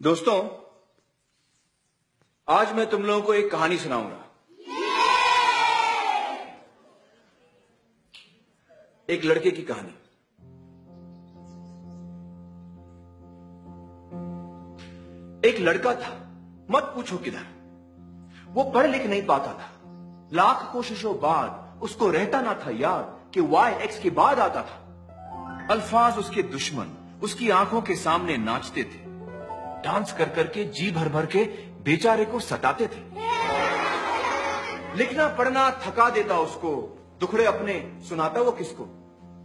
दोस्तों, आज मैं तुम लोगों को एक कहानी सुनाऊंगा। एक लड़के की कहानी। एक लड़का था, मत पूछो किधर। वो पढ़ लिख नहीं पाता था। लाख कोशिशों बाद उसको रहता ना था याद कि वाई एक्स के बाद आता था। अल्फाज उसके दुश्मन उसकी आंखों के सामने नाचते थे। डांस कर करके जी भर भर के बेचारे को सताते थे। लिखना पढ़ना थका देता उसको, दुखड़े अपने सुनाता वो किसको।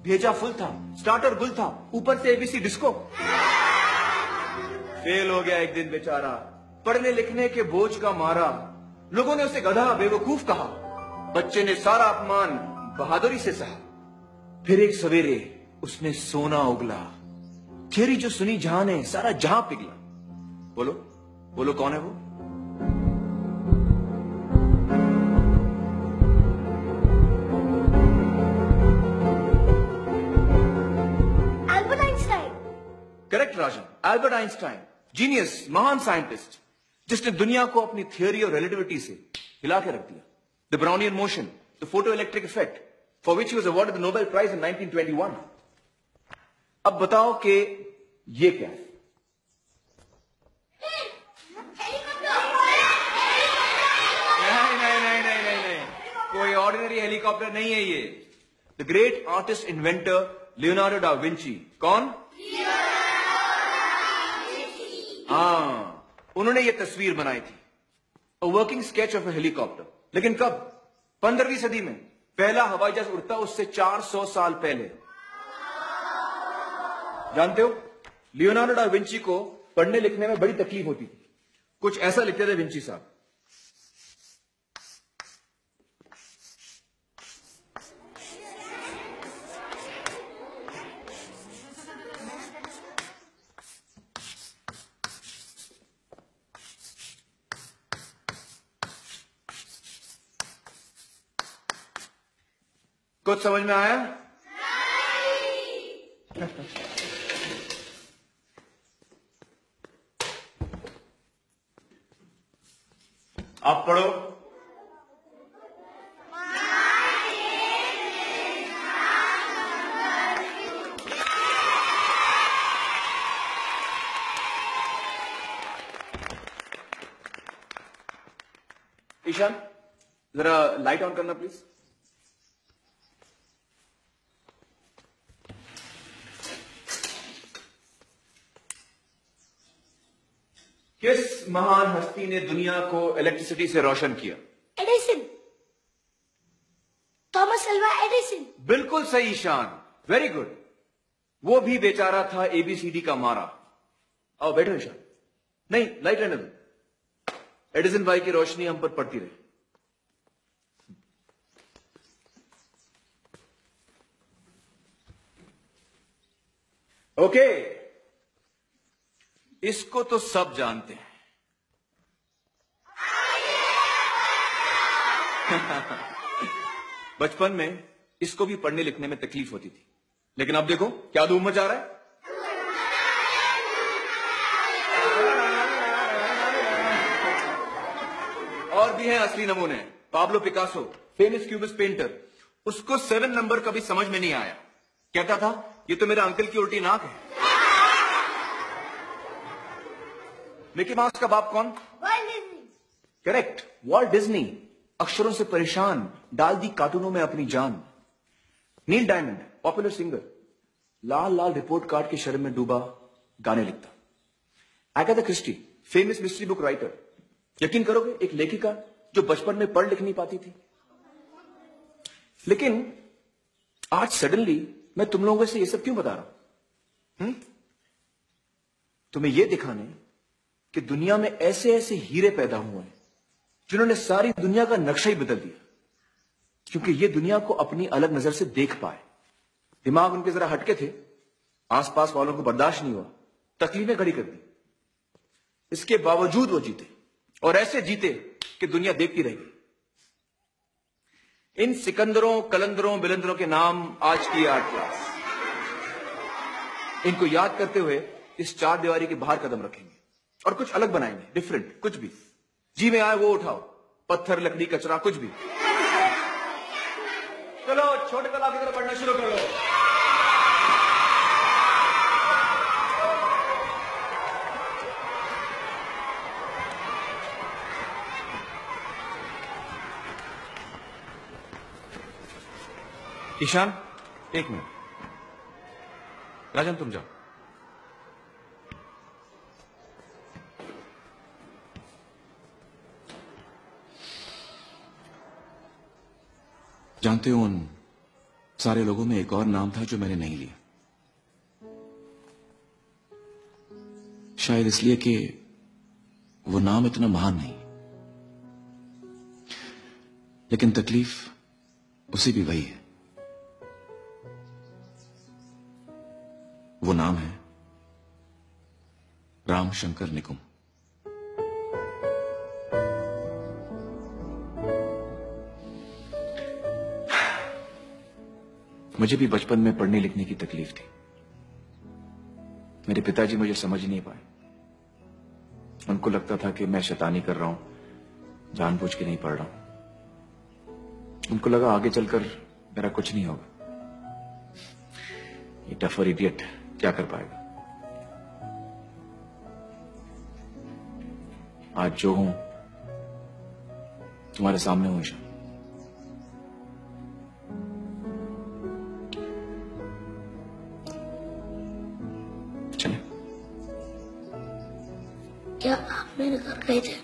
भेजा फुल था, स्टार्टर गुल था, ऊपर से एबीसी डिस्को। फेल हो गया एक दिन बेचारा, पढ़ने लिखने के बोझ का मारा। लोगों ने उसे गधा बेवकूफ कहा। बच्चे ने सारा अपमान बहादुरी से सहा। फिर एक सवेरे उसने सोना उगला। थेरी जो सुनी जहां ने सारा जहां पिघला। बोलो बोलो, कौन है वो? Albert Einstein. करेक्ट राजन, एल्बर्ट आइंस्टाइन, जीनियस, महान साइंटिस्ट, जिसने दुनिया को अपनी थियोरी और रिलेटिविटी से हिला के रख दिया। The Brownian motion, the photo electric effect, for which he was awarded the Nobel prize in 1921। अब बताओ कि ये क्या है? कोई ऑर्डिनरी हेलीकॉप्टर नहीं है ये। The great artist inventor Leonardo da Vinci. कौन? हाँ, उन्होंने ये तस्वीर बनाई थी, a working sketch of a helicopter. लेकिन कब? 15वीं सदी में। पहला हवाई जहाज उड़ता उससे 400 साल पहले। जानते हो, लियोनार्डो डा विंची को पढ़ने लिखने में बड़ी तकलीफ होती थी। कुछ ऐसा लिखते थे विंची साहब। कुछ समझ में आया? आप पढ़ो। ईशान, जरा लाइट ऑन करना प्लीज। किस महान हस्ती ने दुनिया को इलेक्ट्रिसिटी से रोशन किया? एडिसन। Thomas Alva Edison. बिल्कुल सही ईशान, वेरी गुड। वो भी बेचारा था एबीसीडी का मारा। आओ बैठो ईशान। नहीं, लाइट रहने दो। एडिसन भाई की रोशनी हम पर पड़ती रहे। ओके, इसको तो सब जानते हैं। बचपन में इसको भी पढ़ने लिखने में तकलीफ होती थी, लेकिन अब देखो क्या धूम मचा रहा है। और भी हैं असली नमूने। Pablo Picasso, famous cubist painter, उसको 7 नंबर कभी समझ में नहीं आया। कहता था ये तो मेरा अंकल की उल्टी नाक है। मिकी माउस का बाप कौन? World Disney. Correct, Walt Disney. अक्षरों से परेशान, डाल दी कार्टूनों में अपनी जान। नील डायमंड, पॉपुलर सिंगर, लाल लाल रिपोर्ट कार्ड के शर्म में डूबा गाने लिखता। Agatha Christie, famous mystery book writer. यकीन करोगे, एक लेखिका जो बचपन में पढ़ लिख नहीं पाती थी। लेकिन आज सडनली मैं तुम लोगों से ये सब क्यों बता रहा हूं? तुम्हें यह दिखाने कि दुनिया में ऐसे ऐसे हीरे पैदा हुए हैं जिन्होंने सारी दुनिया का नक्शा ही बदल दिया, क्योंकि ये दुनिया को अपनी अलग नजर से देख पाए। दिमाग उनके जरा हटके थे, आसपास वालों को बर्दाश्त नहीं हुआ, तकलीफें खड़ी कर दी। इसके बावजूद वो जीते और ऐसे जीते कि दुनिया देखती रहेगी। इन सिकंदरों, कलंदरों, बिलंदरों के नाम आज की आर्ट क्लास। इनको याद करते हुए इस चार दीवारी के बाहर कदम रखेंगे और कुछ अलग बनाएंगे, डिफरेंट, कुछ भी जी में आए वो उठाओ, पत्थर, लकड़ी, कचरा, कुछ भी। चलो छोटे तालाब की तरफ बढ़ना शुरू करो। ईशान, एक मिनट। राजन तुम जाओ। जानते हो, उन सारे लोगों में एक और नाम था जो मैंने नहीं लिया। शायद इसलिए कि वो नाम इतना महान नहीं, लेकिन तकलीफ उसी भी वही है। वो नाम है राम शंकर निकुम। मुझे भी बचपन में पढ़ने लिखने की तकलीफ थी। मेरे पिताजी मुझे समझ नहीं पाए। उनको लगता था कि मैं शैतानी कर रहा हूं, जानबूझ के नहीं पढ़ रहा हूं। उनको लगा आगे चलकर मेरा कुछ नहीं होगा, ये टफर इडियट क्या कर पाएगा। आज जो हूं तुम्हारे सामने हूं ईशान। चले। क्या आप मेरे घर गए थे?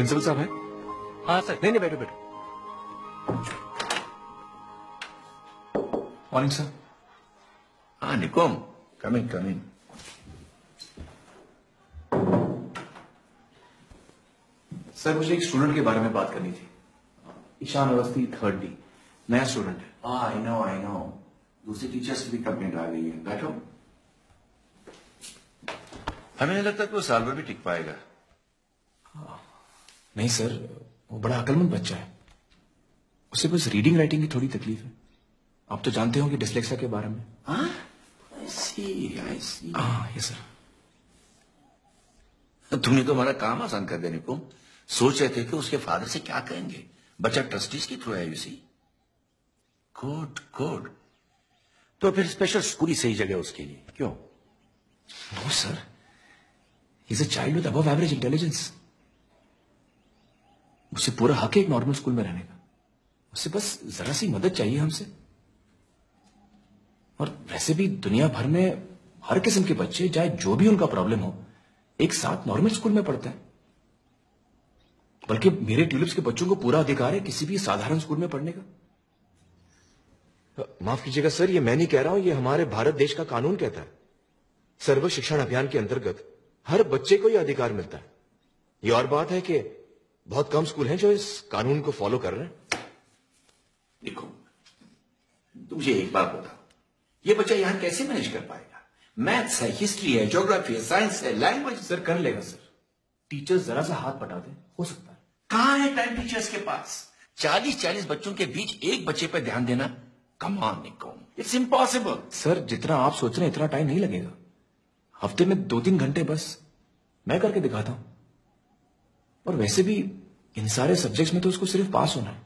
प्रिंसिपल साहब है? हाँ सर। नहीं बैठो बैठो। Morning sir. हाँ निकोम, कमिंग कमिंग। सर मुझे एक स्टूडेंट के बारे में बात करनी थी। ईशान अवस्थी, 3rd D, नया स्टूडेंट है। I know. दूसरी टीचर्स की भी कंप्लेंट आ गई है। बैठो। हमें नहीं लगता कि वो साल भर भी टिक पाएगा। नहीं सर, वो बड़ा अक्लमंद बच्चा है। उसे बस रीडिंग राइटिंग की थोड़ी तकलीफ है। आप तो जानते हो कि डिसलेक्सिया के बारे में। आई सी। हाँ ये सर। तुमने तो हमारा काम आसान कर दिया निकोम। सोच रहे थे कि उसके फादर से क्या कहेंगे। बच्चा ट्रस्टीज के थ्रू है, यू सी। गुड। तो फिर स्पेशल स्कूल ही सही जगह उसके लिए, क्यों? No sir, he is a child with above average intelligence. उसे पूरा हक है एक नॉर्मल स्कूल में रहने का। उसे बस जरा सी मदद चाहिए हमसे। और वैसे भी दुनिया भर में हर किस्म के बच्चे, चाहे जो भी उनका प्रॉब्लम हो, एक साथ नॉर्मल स्कूल में पढ़ते हैं। बल्कि मेरे ट्यूलिप्स के बच्चों को पूरा अधिकार है किसी भी साधारण स्कूल में पढ़ने का। माफ कीजिएगा सर, ये मैं नहीं कह रहा हूं, ये हमारे भारत देश का कानून कहता है। सर्व शिक्षण अभियान के अंतर्गत हर बच्चे को यह अधिकार मिलता है। ये और बात है कि बहुत कम स्कूल हैं जो इस कानून को फॉलो कर रहे हैं। देखो, तुम मुझे एक बात बताओ, ये बच्चा यहां कैसे मैनेज कर पाएगा? मैथ्स है, हिस्ट्री है, ज्योग्राफी है, साइंस है, लैंग्वेज। सर कर लेगा सर। टीचर्स जरा सा हाथ बटा दे, हो सकता है। कहां है टाइम टीचर्स के पास? 40 बच्चों के बीच एक बच्चे पर ध्यान देना, कम ऑन निकोम, इट्स इम्पॉसिबल। सर जितना आप सोच रहे हैं इतना टाइम नहीं लगेगा। हफ्ते में 2-3 घंटे बस मैं करके दिखाता हूं। और वैसे भी इन सारे सब्जेक्ट्स में तो उसको सिर्फ पास होना है।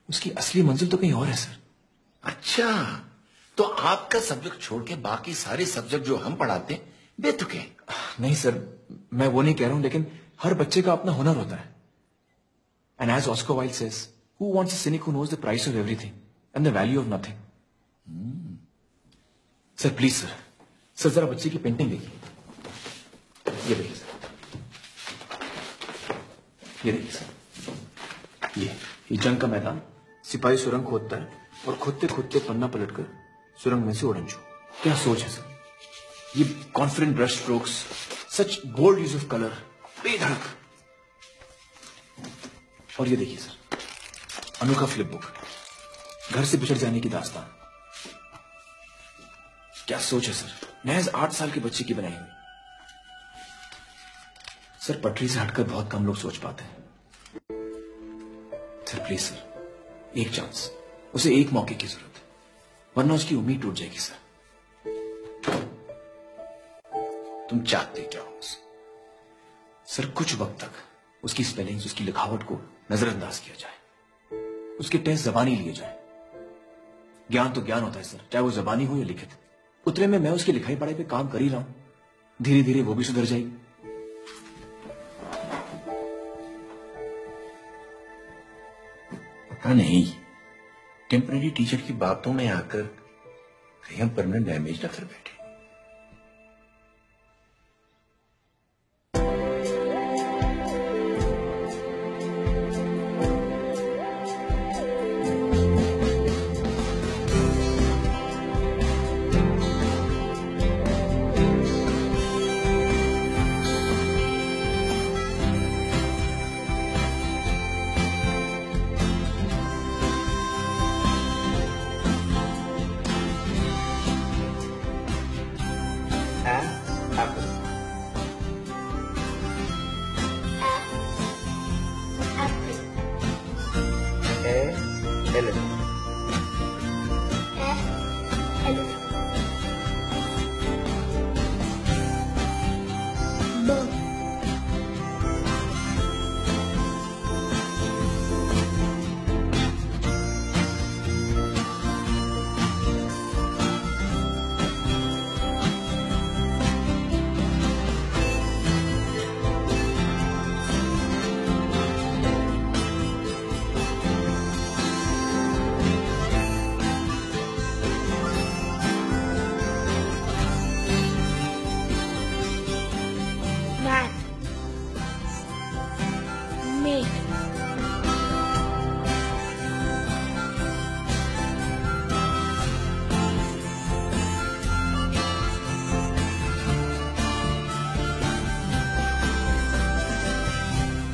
उसकी असली मंजिल तो कहीं और है सर। अच्छा, तो आपका सब्जेक्ट छोड़ के बाकी सारे सब्जेक्ट जो हम पढ़ाते हैं बेतुके हैं? नहीं सर, मैं वो नहीं कह रहा हूं, लेकिन हर बच्चे का अपना हुनर होता है। And as Oscar Wilde says, who wants a cynic who knows the price of everything and the value of nothing. Sir please sir जरा बच्चे की पेंटिंग देखिए। ये देखिए सर, ये देखिए सर, ये जंग का मैदान। सिपाही सुरंग खोदता है और खोदते खोदते पन्ना पलटकर सुरंग में से उड़न छू। क्या सोच है सर। ये confident brush strokes, such bold use of colour, बेधड़क। और ये देखिए सर, अनोखा फ्लिप बुक, घर से बिछड़ जाने की दास्तान। क्या सोच है सर, महज 8 साल के बच्चे की बनाई हुई। सर पटरी से हटकर बहुत कम लोग सोच पाते हैं। सर प्लीज सर, एक चांस, उसे एक मौके की जरूरत है, वरना उसकी उम्मीद टूट जाएगी सर। तुम चाहते क्या हो? सर कुछ वक्त तक उसकी स्पेलिंग्स, उसकी लिखावट को नजरअंदाज किया जाए, उसके टेस्ट जबानी लिए जाए। ज्ञान तो ज्ञान होता है सर, चाहे वो जबानी हो या लिखित। उतने में मैं उसकी लिखाई पढ़ाई पे काम कर ही रहा हूं, धीरे धीरे वो भी सुधर जाएगी। पता नहीं, टेम्पररी टीचर की बातों में आकर कहीं हम परमानेंट डैमेज न कर बैठे।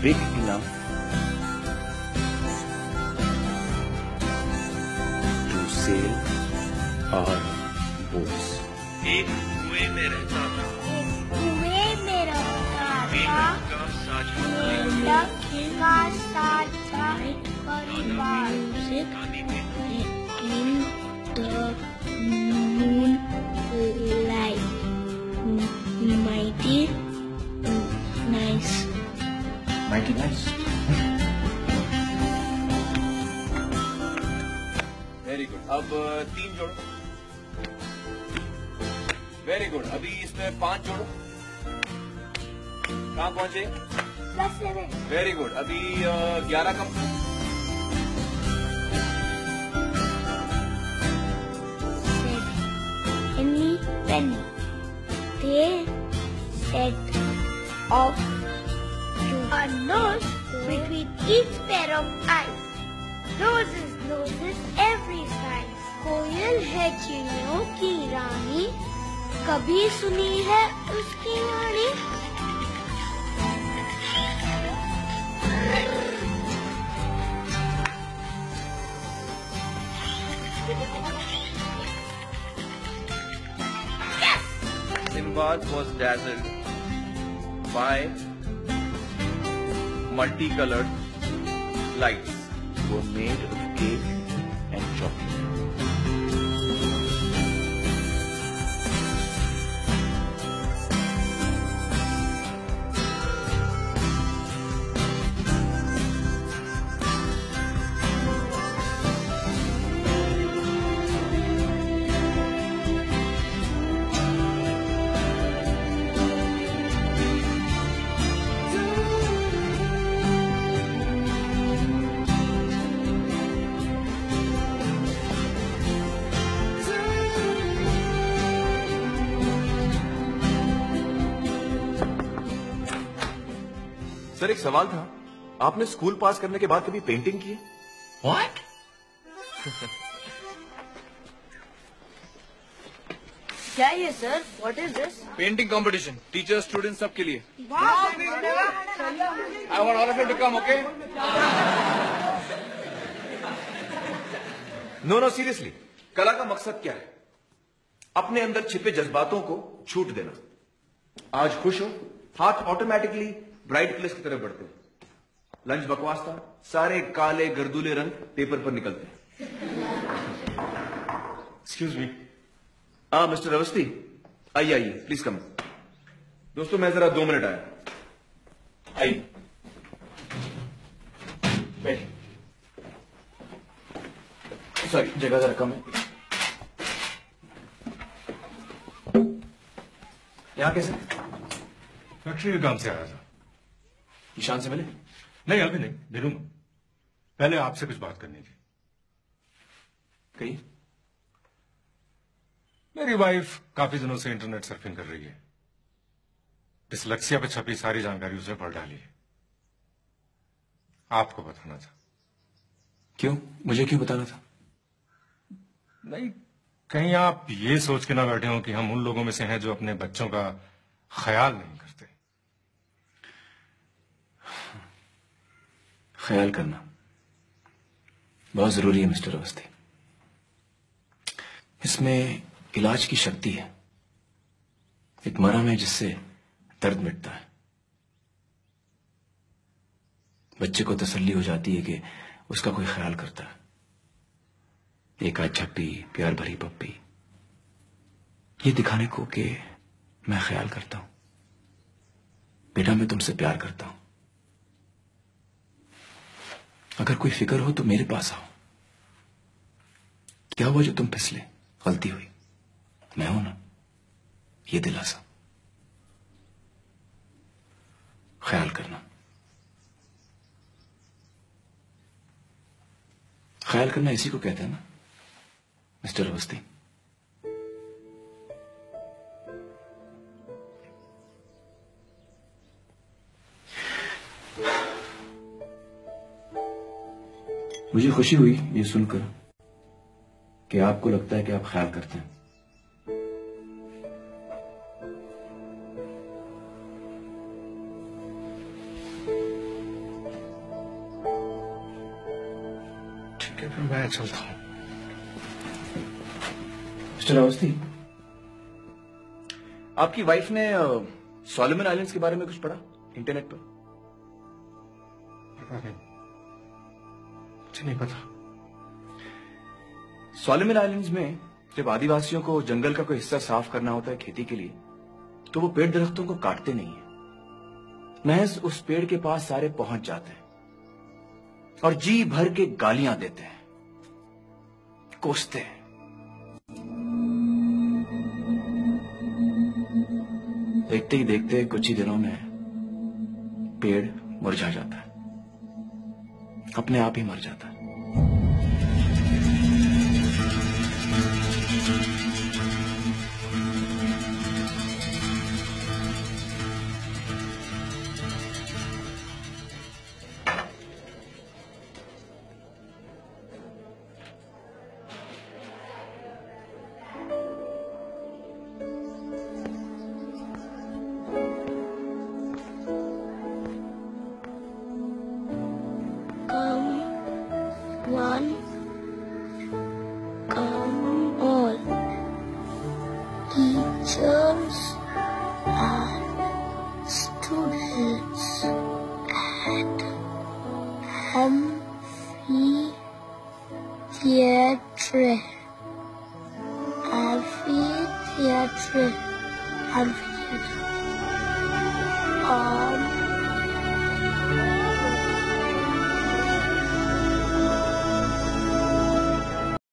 big enough to sail our boats. एक कुएं में रहता था, कुएं में रहता था, का साझा मेंढक का साझा परिवार, in the moonlight, mighty nice. mighty nice. Very good. अब 3 जोड़ो. Very good. अभी इसमें 5 जोड़ो. कहाँ पहुंचे? Very good. अभी 11 कम. Penny, penny. They set off to a nose between each pair of eyes. Noses, noses, every size. कोयल है चिड़ियों की रानी, कभी सुनी है उसकी वाणी? Sinbad was dazzled by multicolored lights were made of cake and chocolate. Sir एक सवाल था, आपने स्कूल पास करने के बाद कभी पेंटिंग की है? What? क्या ये sir? What is this? Painting competition, teacher student सबके लिए. I want all of you to come, okay? No seriously. कला का मकसद क्या है? अपने अंदर छिपे जज्बातों को छूट देना. आज खुश हो, हाथ ऑटोमेटिकली ब्राइट प्लेस की तरफ बढ़ते हैं. लंच बकवास था, सारे काले गर्दूले रंग पेपर पर निकलते हैं. Excuse me. मिस्टर अवस्थी, आइए आइए, प्लीज कम. दोस्तों मैं जरा 2 मिनट आया. आइए बैठिए. सॉरी, जगह जरा कम है. यहाँ कैसे? फैक्ट्री के काम से आया था. ईशान से मिले? नहीं अभी नहीं, मिलूंगा. पहले आपसे कुछ बात करनी थी. कहीं? मेरी वाइफ काफी दिनों से इंटरनेट सर्फिंग कर रही है. डिसलेक्सिया पे छपी सारी जानकारी उसने पढ़ डाली है. आपको बताना था. क्यों? मुझे क्यों बताना था? नहीं, कहीं आप ये सोच के ना बैठे हो कि हम उन लोगों में से हैं जो अपने बच्चों का ख्याल नहीं करते. ख्याल करना बहुत जरूरी है मिस्टर अवस्थी. इसमें इलाज की शक्ति है. एक मरहम है जिससे दर्द मिटता है. बच्चे को तसल्ली हो जाती है कि उसका कोई ख्याल करता है. एक आध झप्पी, प्यार भरी पप्पी, ये दिखाने को कि मैं ख्याल करता हूं. बेटा मैं तुमसे प्यार करता हूं. अगर कोई फिक्र हो तो मेरे पास आओ. क्या हुआ जो तुम फिसले? गलती हुई, मैं हूं ना. ये दिलासा. ख्याल करना. ख्याल करना इसी को कहते हैं ना मिस्टर अवस्थी. मुझे खुशी हुई ये सुनकर कि आपको लगता है कि आप ख्याल करते हैं. मैं चलता हूं। मिस्टर अवस्थी, आपकी वाइफ ने सोलोमन आइलैंड्स के बारे में कुछ पढ़ा इंटरनेट पर? मुझे नहीं पता। सोलोमन आइलैंड्स में जब आदिवासियों को जंगल का कोई हिस्सा साफ करना होता है खेती के लिए, तो वो पेड़ दरख्तों को काटते नहीं है, महज उस पेड़ के पास सारे पहुंच जाते हैं और जी भर के गालियां देते हैं, कोसते हैं। देखते ही देखते कुछ ही दिनों में पेड़ मुरझा जाता है, अपने आप ही मर जाता है। One, come all, teachers and students at amphitheatre, amphitheatre, amphitheatre.